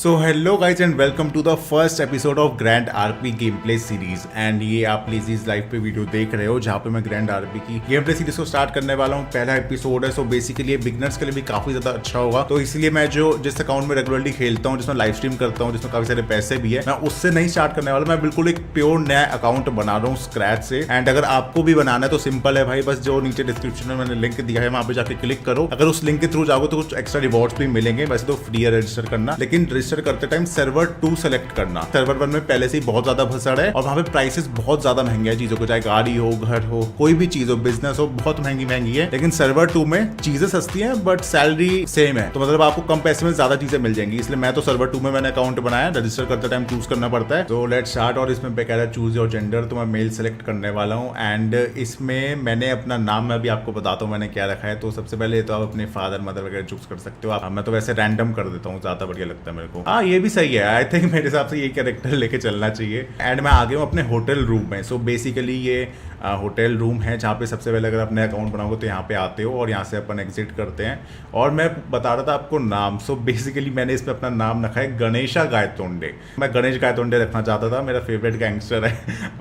So hello guys and welcome to the first episode of grand RP game play series. And ये आप please live पे video देख रहे हो जहाँ पे मैं ग्रैंड आरपी की गेम प्ले सीरीज को स्टार्ट करने वाला हूँ। पहला एपिसोड है, सो बेसिकली बिगनर्स के लिए भी काफी ज्यादा अच्छा होगा। तो इसलिए मैं जिस अकाउंट में रेगुलरली खेलता हूँ, जिसमें लाइव स्ट्रीम करता हूँ, जिसमें काफी सारे पैसे भी है, मैं उससे नहीं स्टार्ट करने वाला। मैं बिल्कुल एक प्योर नया अकाउंट बना रहा हूँ स्क्रैच से। एंड अगर आपको भी बनाना है तो सिंपल है भाई, बस जो नीचे डिस्क्रिप्शन में मैंने लिंक दिया है वहाँ पे जाके क्लिक करो। अगर उस लिंक के थ्रू जाओगे तो कुछ एक्स्ट्रा रिवॉर्ड्स भी मिलेंगे। वैसे तो फ्री है रजिस्टर करना, लेकिन रजिस्टर करते टाइम सर्वर 2 सेलेक्ट करना। सर्वर 1 में पहले से ही बहुत ज्यादा भसड़ है और वहाँ पे प्राइसेस बहुत ज्यादा महंगे हैं चीजों को, चाहे गाड़ी हो, घर हो, कोई भी चीज हो, बिजनेस हो, बहुत महंगी है। लेकिन सर्वर 2 में चीजें सस्ती हैं बट सैलरी सेम है, तो मतलब आपको कम पैसे में ज्यादा चीजें मिल जाएंगी। इसलिए मैं तो सर्वर 2 में मैंने अकाउंट बनाया, रजिस्टर करते टाइम चूज करना पड़ता है। तो लेट्स स्टार्ट। और इसमें बेकायदा चूज योर जेंडर, तो मैं मेल सेलेक्ट करने वाला हूँ। एंड इसमें मैंने अपना नाम मैं अभी आपको बताता हूँ मैंने क्या रखा है। तो सबसे पहले तो आप अपने फादर मदर वगैरह चूज कर सकते हो। मैं तो वैसे रैंडम कर देता हूँ, ज्यादा बढ़िया लगता है मेरे को। हाँ, ये भी सही है। आई थिंक मेरे हिसाब से ये कैरेक्टर लेके चलना चाहिए। एंड मैं आ गया हूँ अपने होटल रूम में। सो बेसिकली ये होटल रूम है जहाँ पे सबसे पहले अगर अपने अकाउंट बनाओगे तो यहाँ पे आते हो और यहाँ से अपन एग्जिट करते हैं। और मैं बता रहा था आपको नाम। सो बेसिकली मैंने इस पे अपना नाम रखा है गणेशा गायतोंडे। मैं गणेश गायतोंडे रखना चाहता था, मेरा फेवरेट गैंगस्टर है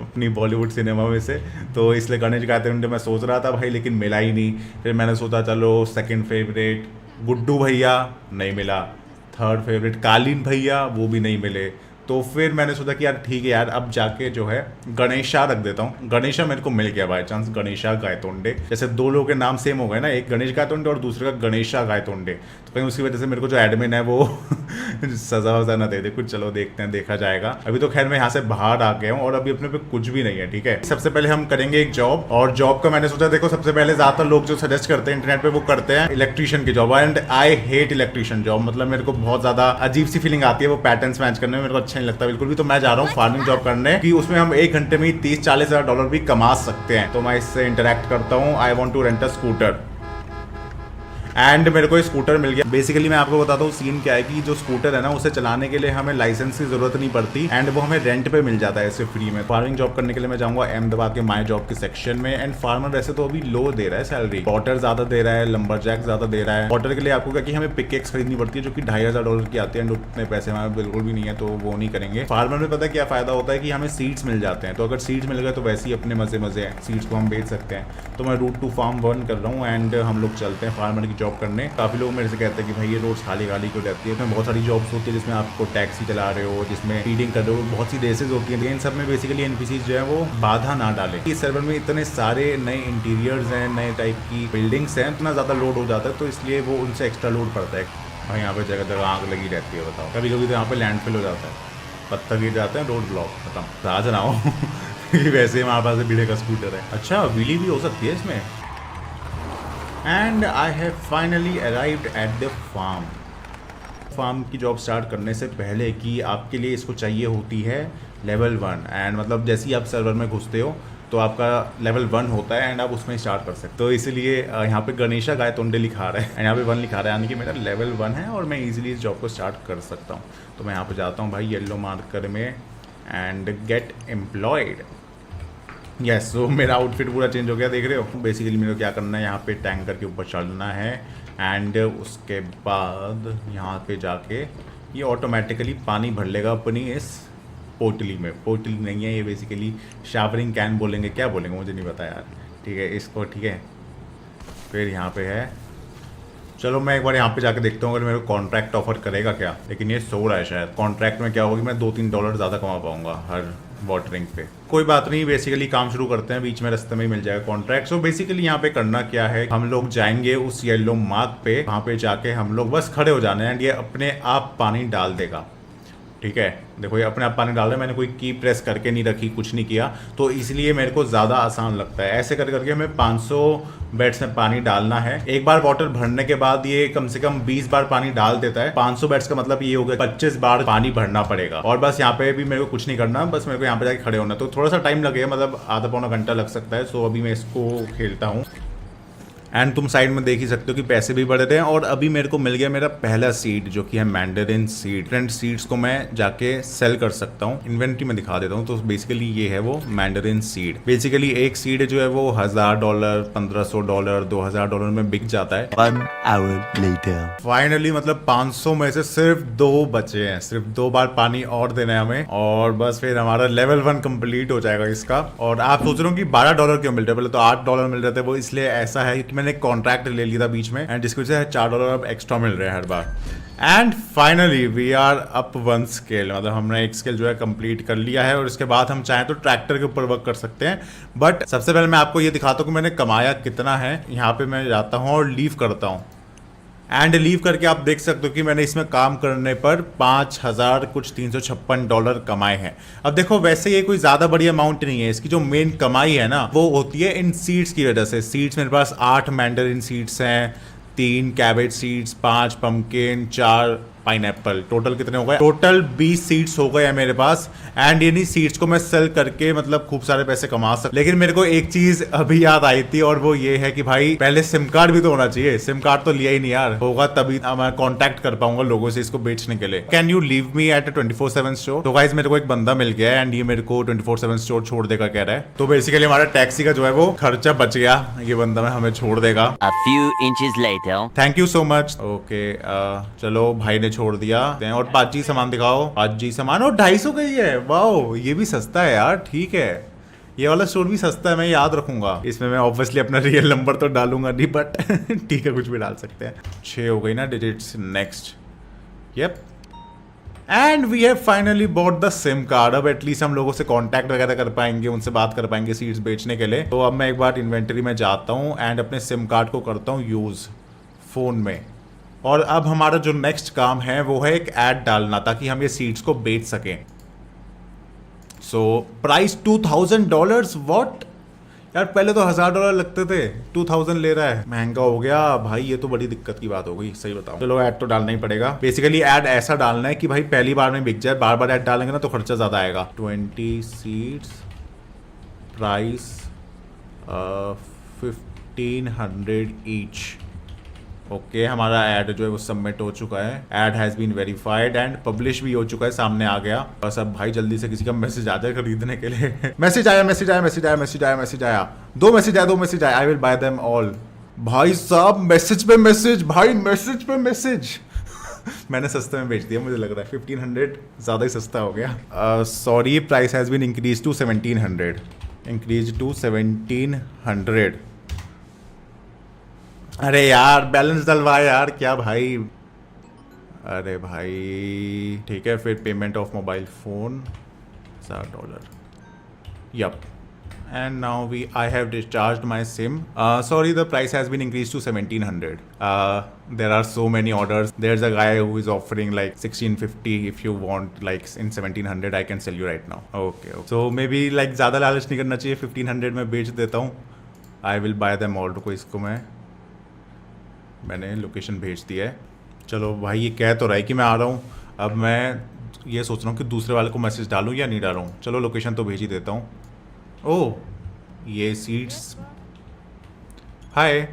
अपनी बॉलीवुड सिनेमा में से। तो इसलिए गणेश गायतोंडे मैं सोच रहा था भाई, लेकिन मिला ही नहीं। फिर मैंने सोचा चलो सेकेंड फेवरेट गुड्डू भैया, नहीं मिला। थर्ड फेवरेट कालीन भैया, वो भी नहीं मिले। तो फिर मैंने सोचा कि यार ठीक है यार, अब जाके जो है गणेशा रख देता हूँ। गणेशा मेरे को मिल गया बाय चांस, गणेशा गायतोंडे। जैसे दो लोगों के नाम सेम हो गए ना, एक गणेश गायतोंडे और दूसरे का गणेशा गायतोंडे। तो कहीं उसकी वजह से मेरे को जो एडमिन है वो सजा वजा ना दे दे कुछ। चलो देखते हैं, देखा जाएगा। अभी तो खैर मैं यहाँ से बाहर आ गया हूँ और अभी अपने पे कुछ भी नहीं है। ठीक है, सबसे पहले हम करेंगे एक जॉब। और जॉब का मैंने सोचा, देखो सबसे पहले ज्यादातर लोग जो सजेस्ट करते हैं इंटरनेट पे वो करते हैं इलेक्ट्रीशियन की job. And I hate electrician job. मतलब मेरे को बहुत ज्यादा अजीब सी फीलिंग आती है वो पैटर्न्स मैच करने में, मेरे को अच्छा नहीं लगता बिल्कुल भी। तो मैं जा रहा हूँ फार्मिंग जॉब करने कि उसमें हम 1 घंटे में ही 30-40 हज़ार डॉलर भी कमा सकते हैं। तो मैं इससे इंटरेक्ट करता हूँ। I want to rent a scooter. And मेरे को स्कूटर मिल गया। बेसिकली मैं आपको बताता हूँ सीन क्या है कि जो स्कूटर है ना, उसे चलाने के लिए हमें लाइसेंस की जरूरत नहीं पड़ती। एंड वो हमें रेंट पे मिल जाता है ऐसे फ्री में। फार्मिंग जॉब करने के लिए मैं जाऊंगा अहमदाबाद के माई जॉब के सेक्शन में। एंड फार्मर वैसे तो अभी लो दे रहा है सैलरी, पॉटर ज्यादा दे रहा है, लंबरजैक ज्यादा दे रहा है। पॉटर के लिए आपको क्या कि हमें पिकेक्स खरीदनी पड़ती है जो कि $2,500 की आती है। एंड उतने पैसे हमारे बिल्कुल भी नहीं है, तो वो नहीं करेंगे। फार्मर में पता है क्या फायदा होता है कि हमें सीड्स मिल जाते हैं। तो अगर सीड्स मिल गए तो वैसे ही अपने मजे हैं, सीड्स को हम बेच सकते हैं। तो मैं रूट टू फार्म 1 कर रहा हूँ एंड हम लोग चलते हैं फार्मर की जॉब करने। काफी लोग मेरे से कहते हैं कि भाई ये रोज खाली क्यों रहती है। इसमें बहुत सारी जॉब्स होती है जिसमें आपको टैक्सी चला रहे हो, जिसमें फीडिंग कर रहे हो, बहुत सी रेसेस होती हैं। लेकिन सब में बेसिकली एनपीसीज जो है वो बाधा ना डाले। इस सर्वर में इतने सारे नए इंटीरियर्स हैं, नए टाइप की बिल्डिंग्स हैं, इतना ज़्यादा लोड हो जाता है तो इसलिए वो उनसे एक्स्ट्रा लोड पड़ता है। भाई यहाँ पे जगह जगह आग लगी रहती है, बताओ। कभी कभी तो यहाँ पे लैंडफिल हो जाता है, पत्थर गिर जाते हैं, रोड ब्लॉक, खत्म। राज ना हो वैसे ही हमारे पास बीड़े का स्कूटर है। अच्छा, व्हीली भी हो सकती है इसमें। And I have finally arrived at the farm की जॉब स्टार्ट करने से पहले कि आपके लिए इसको चाहिए होती है लेवल 1। एंड मतलब जैसे ही आप सर्वर में घुसते हो तो आपका लेवल 1 होता है एंड आप उसमें स्टार्ट कर सकते हो। तो इसलिए यहाँ पे गणेशा गायतोंडे लिखा रहा है एंड यहाँ पे 1 लिखा रहा है, यानी कि मेरा लेवल 1 है और मैं इजीली इस जॉब को स्टार्ट कर सकता हूँ। तो मैं यहाँ पे जाता हूँ भाई येलो मार्कर में एंड गेट एम्प्लॉयड। यस, तो मेरा आउटफिट पूरा चेंज हो गया, देख रहे हो। बेसिकली मेरे को क्या करना है, यहाँ पे टैंकर के ऊपर चढ़ना है एंड उसके बाद यहाँ पे जाके ये ऑटोमेटिकली पानी भर लेगा अपनी इस पोटली में। पोटली नहीं है ये, बेसिकली शावरिंग कैन बोलेंगे, क्या बोलेंगे मुझे नहीं पता यार। ठीक है इसको, ठीक है। फिर यहाँ पे है, चलो मैं एक बार यहाँ पे जाके देखता हूँ अगर मेरे को कॉन्ट्रैक्ट ऑफर करेगा क्या। लेकिन ये सो रहा है शायद। कॉन्ट्रैक्ट में क्या होगा कि मैं $2-3 ज़्यादा कमा पाऊंगा हर वाटरिंग पे। कोई बात नहीं, बेसिकली काम शुरू करते हैं, बीच में रास्ते में ही मिल जाएगा कॉन्ट्रैक्ट। सो बेसिकली यहाँ पे करना क्या है, हम लोग जाएंगे उस येलो मार्क पे, वहाँ पे जाके हम लोग बस खड़े हो जाना है एंड ये अपने आप पानी डाल देगा। ठीक है, देखो ये अपने आप पानी डाल रहा है। मैंने कोई की प्रेस करके नहीं रखी, कुछ नहीं किया, तो इसलिए मेरे को ज़्यादा आसान लगता है। ऐसे कर करके हमें 500 बैट्स में पानी डालना है। एक बार वाटर भरने के बाद ये कम से कम 20 बार पानी डाल देता है। 500 बैट्स का मतलब ये हो गया 25 बार पानी भरना पड़ेगा। और बस यहाँ पे भी मेरे को कुछ नहीं करना, बस मेरे को यहाँ पे जाके खड़े होना। तो थोड़ा सा टाइम लगेगा, मतलब आधा पौना घंटा लग सकता है। सो अभी मैं इसको खेलता हूँ एंड तुम साइड में देख ही सकते हो कि पैसे भी बढ़ रहे हैं। और अभी मेरे को मिल गया मेरा पहला सीड जो कि है मैंडरिन सीड। डिफरेंट सीड्स को मैं जाके सेल कर सकता हूँ। इन्वेंट्री में दिखा देता हूँ। तो बेसिकली ये है वो मैंडरिन सीड। बेसिकली एक सीड जो है वो $1000, $1500, $2000 में बिक जाता है। 1 hour later. फाइनली मतलब 500 में से सिर्फ 2 बचे हैं। सिर्फ 2 बार पानी और देना है हमें और बस फिर हमारा लेवल 1 कंप्लीट हो जाएगा इसका। और आप सोच रहे हो कि $12 क्यों मिल रहे हैं? पहले तो $8 मिल रहे थे। वो इसलिए ऐसा है कि मैंने कॉन्ट्रैक्ट ले लिया था बीच में एंड जिसकी वजह से $4 अब एक्स्ट्रा मिल रहे हैं हर बार। And finally we are up 1 scale. मतलब हमने एक स्केल जो है कंप्लीट कर लिया है और इसके बाद हम चाहें तो ट्रैक्टर के ऊपर वर्क कर सकते हैं। बट सबसे पहले मैं आपको ये दिखाता हूँ कि मैंने कमाया कितना है। यहाँ पे मैं जाता हूँ और लीव करता हूँ एंड लीव करके आप देख सकते हो कि मैंने इसमें काम करने पर 5000 कुछ $356 कमाए हैं। अब देखो वैसे ये कोई ज़्यादा बड़ी अमाउंट नहीं है। इसकी जो मेन कमाई है ना वो होती है इन सीड्स की वजह से। सीड्स मेरे पास 8 मैंडरिन सीड्स हैं, 3 cabbage seeds, 5 pumpkin, 4 pineapple. Total कितने हो गए? टोटल 20 सीड्स हो गए हैं मेरे पास। एंड इन्हीं सीड्स को मैं सेल करके मतलब खूब सारे पैसे कमा सकता। लेकिन मेरे को एक चीज अभी याद आई थी और वो ये है कि भाई पहले सिम कार्ड भी तो होना चाहिए। सिम कार्ड तो लिया ही नहीं यार। होगा तभी मैं कांटेक्ट कर पाऊंगा लोगों से इसको बेचने के लिए। Can you leave me at 24/7 store? तो गाइस मेरे को एक बंदा मिल गया है एंड ये मेरे को 24/7 स्टोर छोड़ देगा कह रहा है। तो बेसिकली हमारा टैक्सी का जो है वो खर्चा बच गया। ये बंदा हमें छोड़ देगा। A few inches later. Thank you so much. Okay चलो भाई ने छोड़ दिया। और 5G सामान दिखाओ। 5G सामान और 250 का ही है। वाओ ये भी सस्ता है यार। ठीक है ये वाला स्टोर भी सस्ता है। मैं याद रखूंगा। इसमें मैं ऑब्वियसली अपना रियल नंबर तो डालूंगा नहीं बट ठीक है कुछ भी डाल सकते हैं। 6 हो गई ना digits. Next yup and we have finally bought the sim card. अब एटलीस्ट हम लोगों से कांटेक्ट वगैरह कर पाएंगे, उनसे बात कर पाएंगे सीड्स बेचने के लिए। तो अब मैं एक बार इन्वेंटरी में जाता हूँ एंड अपने सिम कार्ड को करता हूँ यूज फोन में। और अब हमारा जो नेक्स्ट काम है वो है एक ऐड डालना ताकि हम ये सीड्स को बेच सकें। So price $2000। व्हाट यार पहले तो $1000 लगते थे, 2000 ले रहा है। महंगा हो गया भाई। ये तो बड़ी दिक्कत की बात हो गई सही बताऊं। चलो ऐड तो डालना ही पड़ेगा। बेसिकली ऐड ऐसा डालना है कि भाई पहली बार में बिक जाए। बार बार ऐड डालेंगे ना तो खर्चा ज्यादा आएगा। 20 सीड्स प्राइस 1500 ईच। ओके हमारा ऐड जो है वो सबमिट हो चुका है। Ad has been verified and publish भी हो चुका है, सामने आ गया। बस अब भाई जल्दी से किसी का मैसेज आ जाए खरीदने के लिए। मैसेज आया मैसेज आया मैसेज आया मैसेज आया मैसेज आया। 2 मैसेज आया 2 मैसेज आया। I will buy them all. भाई साहब मैसेज पे मैसेज, भाई मैसेज पे मैसेज। मैंने सस्ते में बेच दिया मुझे लग रहा है। 1500 ज़्यादा ही सस्ता हो गया। Sorry price has been increase to 1700। Increase to 1700। अरे यार बैलेंस डलवा यार क्या भाई। अरे भाई ठीक है फिर payment of mobile phone $1000। Yup and now I have discharge my sim. Sorry the price has been increase to 1700। There are so many orders. There is a guy who is offering like 1650 if you want like in 1700 I can sell you right now. Okay so maybe like ज़्यादा लालच नहीं करना चाहिए। 1500 में बेच देता हूँ। I will buy them all. को इसको मैंने लोकेशन भेज दिया है। चलो भाई ये कह तो रहा है कि मैं आ रहा हूँ। अब मैं ये सोच रहा हूँ कि दूसरे वाले को मैसेज डालूँ या नहीं डालूँ। चलो लोकेशन तो भेज ही देता हूँ। ओह ये seats. Hi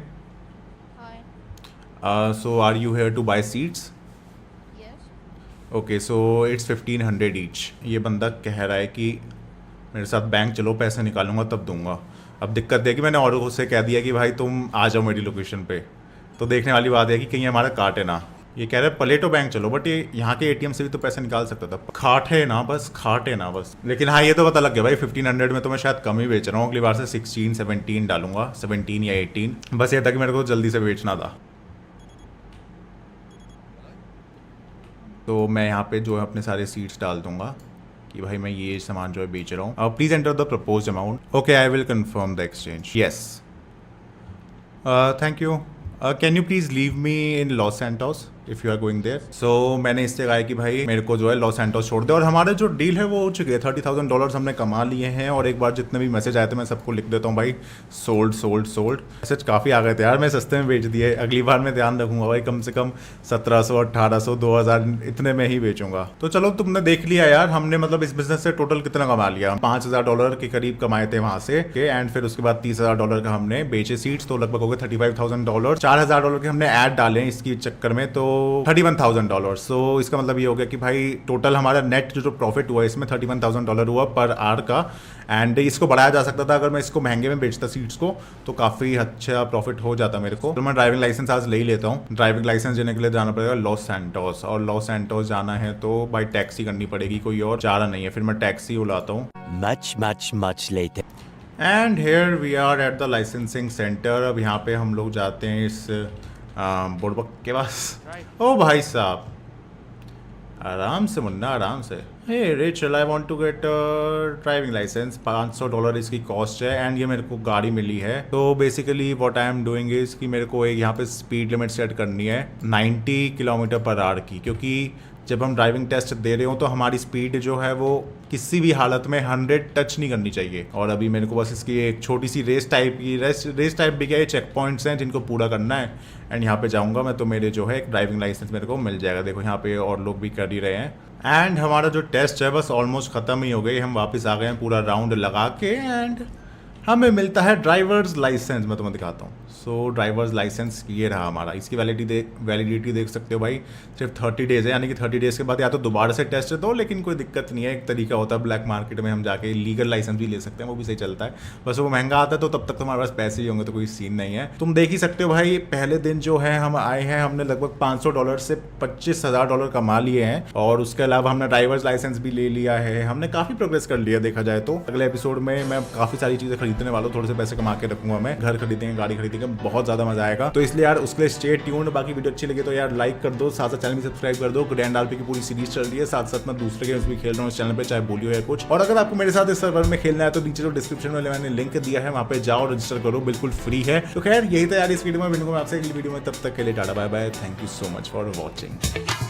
so are you here to buy seats? Okay so it's 1500 each. ये बंदा कह रहा है कि मेरे साथ बैंक चलो पैसे निकालूंगा तब दूंगा। अब दिक्कत है कि मैंने और से कह दिया कि भाई तुम आ जाओ मेरी लोकेशन पे। तो देखने वाली बात है कि कहीं हमारा काटे ना। ये कह रहे पलेटो बैंक चलो बट ये यहाँ के एटीएम से भी तो पैसे निकाल सकता था। खाटे ना बस। लेकिन हाँ ये तो पता लग गया भाई 1500 में तो मैं शायद कम ही बेच रहा हूँ। अगली बार से 16 17 डालूंगा। 17 या 18। बस ये था कि मेरे को जल्दी से बेचना था। तो मैं यहाँ पे जो है अपने सारे सीट्स डाल दूंगा कि भाई मैं ये सामान जो है बेच रहा हूँ। Please enter the proposed amount. Okay I will confirm the exchange. Yes thank you. Can you please leave me in Los Santos? If you are going there. So मैंने इससे कहा कि भाई मेरे को जो है लॉस सैंटोस छोड़ दे, और हमारे जो डील है वो हो चुकी है। $30,000 हमने कमा लिए हैं, और एक बार जितने भी मैसेज आए थे मैं सबको लिख देता हूँ भाई, सोल्ड सोल्ड सोल्ड। मैसेज काफ़ी आ गए थे यार, मैं सस्ते में बेच दिए। अगली बार मैं ध्यान रखूंगा भाई, कम से कम 1700, 1800, 2000 इतने में ही बेचूंगा। तो चलो तुमने देख लिया यार, हमने मतलब इस बिजनेस से टोटल कितना कमा लिया। $5000 के करीब कमाए थे वहां से, एंड फिर उसके बाद $30,000 का हमने बेचे सीड्स, तो लगभग हो गए $35,000। $4000 के हमने ऐड डाले इसकी चक्कर में, तो $31,000। सो इसका मतलब ये हो गया कि भाई टोटल हमारा नेट जो प्रॉफिट हुआ इसमें $31,000 हुआ पर आवर का। एंड इसको बढ़ाया जा सकता था अगर मैं इसको महंगे में बेचता सीड्स को, तो काफ़ी अच्छा प्रॉफिट हो जाता मेरे को। तो मैं ड्राइविंग लाइसेंस आज ले ही लेता हूँ। ड्राइविंग लाइसेंस लेने के लिए जाना पड़ेगा लॉस सैंटोस, और लॉस सैंटोस जाना है तो बाई टैक्सी करनी पड़ेगी, कोई और चारा नहीं है। फिर मैं टैक्सी बुलाता हूँ। Much later. And here we are at the licensing centre. अब यहाँ पे हम लोग जाते हैं इस बुड़बक के पास। ओ भाई साहब, आराम से मुन्ना, आराम से। Hey Rachel, I want to get driving license. $500 इसकी कॉस्ट है, एंड ये मेरे को गाड़ी मिली है। तो basically what I am doing is कि मेरे को एक यहाँ पे स्पीड लिमिट सेट करनी है 90 km/h की, क्योंकि जब हम ड्राइविंग टेस्ट दे रहे हो तो हमारी स्पीड जो है वो किसी भी हालत में 100 टच नहीं करनी चाहिए। और अभी मेरे को बस इसकी एक छोटी सी रेस टाइप भी क्या है, चेक पॉइंट्स हैं जिनको पूरा करना है, एंड यहाँ पे जाऊँगा मैं तो मेरे जो है एक ड्राइविंग लाइसेंस मेरे को मिल जाएगा। देखो यहाँ पे और लोग भी कर ही रहे हैं। एंड हमारा जो टेस्ट है बस ऑलमोस्ट ख़त्म ही हो गई, हम वापस आ गए हैं पूरा राउंड लगा के, एंड हमें मिलता है ड्राइवर्स लाइसेंस। मैं तुम्हें दिखाता हूँ। सो ड्राइवर्स लाइसेंस ये रहा हमारा। इसकी वैलिडिटी देख सकते हो भाई, सिर्फ 30 डेज़ है, यानी कि 30 डेज़ के बाद या तो दोबारा से टेस्ट दो, लेकिन कोई दिक्कत नहीं है। एक तरीका होता है ब्लैक मार्केट में हम जाके लीगल लाइसेंस भी ले सकते हैं, वो भी सही चलता है। बस वो महंगा आता है, तो तब तक तुम्हारे पास पैसे ही होंगे, तो कोई सीन नहीं है। तुम देख ही सकते हो भाई, पहले दिन जो है हम आए हैं, हमने लगभग $500 से $25,000 कमा लिए हैं, और उसके अलावा हमने ड्राइवर्स लाइसेंस भी ले लिया है। हमने काफ़ी प्रोग्रेस कर लिया देखा जाए तो। अगले एपिसोड में मैं काफ़ी सारी चीज़ें खरीदने वाला हूँ, थोड़े से पैसे कमा के रखूंगा मैं, घर खरीदेंगे, गाड़ी खरीदेंगे, बहुत ज़्यादा मजा आएगा। तो इसलिए यार उसके लिए स्टे ट्यून्ड। बाकी वीडियो अच्छी लगे तो यार लाइक कर दो, साथ साथ चैनल भी सब्सक्राइब कर दो। ग्रैंड आरपी की पूरी सीरीज चल रही है, साथ साथ मैं दूसरे गेम्स भी खेल रहा हूँ इस चैनल पे, चाहे बोलियो या कुछ। और अगर आपको मेरे साथ इस सर्वर में खेलना है तो नीचे जो डिस्क्रिप्शन में मैंने लिंक दिया है, वहाँ पे जाओ, रजिस्टर करो, बिल्कुल फ्री है। तो खैर यही था यार इस वीडियो में। आपसे अगली वीडियो में, तब तक के लिए tata bye bye. Thank you so much for watching.